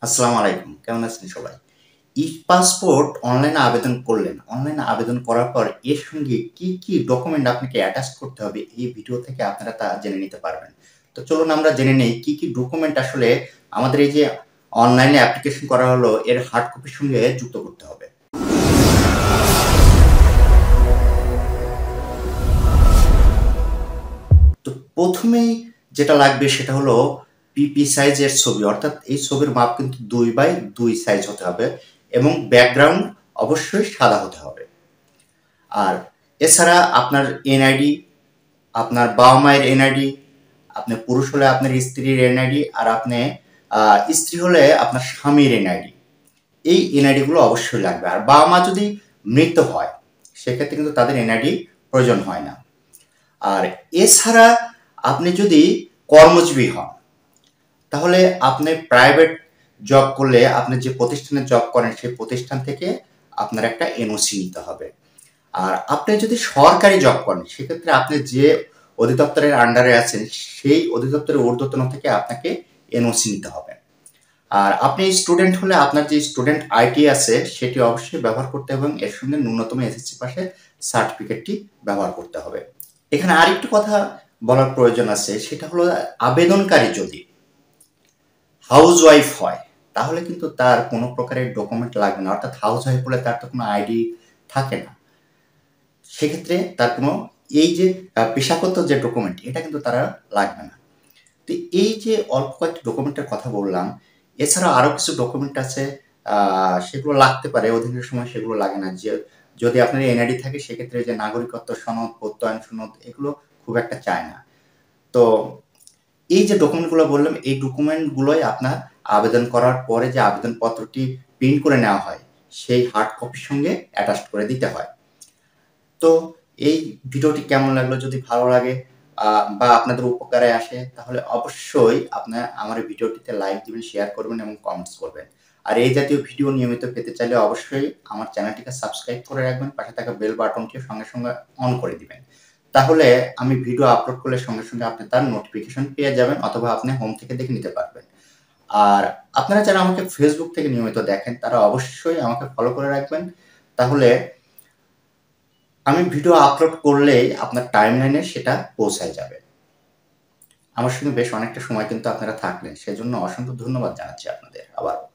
আসসালামু আলাইকুম, কেমন আছেন সবাই? ই পাসপোর্ট অনলাইনে আবেদন করলেন। অনলাইনে আবেদন করার পর এর সঙ্গে কি ডকুমেন্ট আপনাকে অ্যাটাচ করতে হবে এই ভিডিও থেকে আপনারা তা জেনে নিতে পারবেন। তো চলুন আমরা জেনে নেই কি ডকুমেন্ট আসলে আমাদের এই যে অনলাইনে অ্যাপ্লিকেশন করা হলো এর হার্ড কপির সঙ্গে যুক্ত করতে হবে। তো ১ম এই যেটা লাগবে সেটা হলো পিপি সাইজের ছবি, অর্থাৎ এই ছবির মাপ কিন্তু ২/২ সাইজ হতে হবে এবং ব্যাকগ্রাউন্ড অবশ্যই সাদা হতে হবে। আর এছাড়া আপনার এনআইডি, আপনার বাবা-মায়ের এনআইডি, আপনি পুরুষ হলে আপনার স্ত্রীর এনআইডি, আর আপনি স্ত্রী হলে আপনার স্বামীর এনআইডি। এই এনআইডিগুলো অবশ্যই লাগবে। আর বাবা-মা যদি মৃত হয় সেক্ষেত্রে কিন্তু তাদের এনআইডি প্রয়োজন হয় না। আর এছাড়া আপনি যদি কর্মজীবী হন তাহলে আপনি প্রাইভেট জব করলে আপনি যে প্রতিষ্ঠানে জব করেন সেই প্রতিষ্ঠান থেকে আপনার একটা এনওসি নিতে হবে। আর আপনি যদি সরকারি জব করেন সেক্ষেত্রে আপনি যে অধিদপ্তরের আন্ডারে আছেন সেই অধিদপ্তরের ঊর্ধ্বতন থেকে আপনাকে এনওসি নিতে হবে। আর আপনি স্টুডেন্ট হলে আপনার যে স্টুডেন্ট আইডি আছে সেটি অবশ্যই ব্যবহার করতে হবে এবং এর সঙ্গে ন্যূনতম এসএসসি পাশের সার্টিফিকেটটি ব্যবহার করতে হবে। এখানে আরেকটু কথা বলার প্রয়োজন আছে, সেটা হলো আবেদনকারী যদি হাউস ওয়াইফ হয় তাহলে কিন্তু তার কোনো প্রকারের ডকুমেন্ট লাগবে না, অর্থাৎ হাউস ওয়াইফ হলে তার তো কোনো আইডি থাকে না। সেক্ষেত্রে তার কোনো এই যে পেশাগত যে ডকুমেন্ট এটা কিন্তু তারা লাগবে না। তো এই যে অল্প কয়েকটি ডকুমেন্টের কথা বললাম, এছাড়া আরও কিছু ডকুমেন্ট আছে, সেগুলো লাগতে পারে, অধিকাংশ সময় সেগুলো লাগে না। যে যদি আপনার এনআইডি থাকে সেক্ষেত্রে যে নাগরিকত্ব সনদ, প্রত্যয়ন সনদ এগুলো খুব একটা চায় না। তো এই যে ডকুমেন্টগুলো বললাম এই ডকুমেন্টগুলোই আপনার আবেদন করার পরে যে আবেদনপত্রটি প্রিন্ট করে নেওয়া হয় সেই হার্ড কপির সঙ্গে অ্যাটাচ করে দিতে হয়। তো এই ভিডিওটি কেমন লাগলো, যদি ভালো লাগে বা আপনাদের উপকারে আসে তাহলে অবশ্যই আপনার আমার এই ভিডিওটিতে লাইক দিবেন, শেয়ার করবেন এবং কমেন্টস করবেন। আর এই জাতীয় ভিডিও নিয়মিত পেতে চাইলে অবশ্যই আমার চ্যানেলটিকে সাবস্ক্রাইব করে রাখবেন, পাশে থাকা বেল বাটনটিও সঙ্গে অন করে দিবেন। তাহলে আমি ভিডিও আপলোড করলে সঙ্গে আপনি তার নোটিফিকেশন পেয়ে যাবেন অথবা আপনি হোম থেকে দেখে নিতে পারবেন। আর আপনারা যারা আমাকে ফেসবুক থেকে নিয়মিত দেখেন তারা অবশ্যই আমাকে ফলো করে রাখবেন। তাহলে আমি ভিডিও আপলোড করলেই আপনার টাইমলাইনে সেটা পৌঁছায় যাবে। আমার সঙ্গে বেশ অনেকটা সময় কিন্তু আপনারা থাকলেন, সেজন্য অসংখ্য ধন্যবাদ জানাচ্ছি আপনাদের আবারও।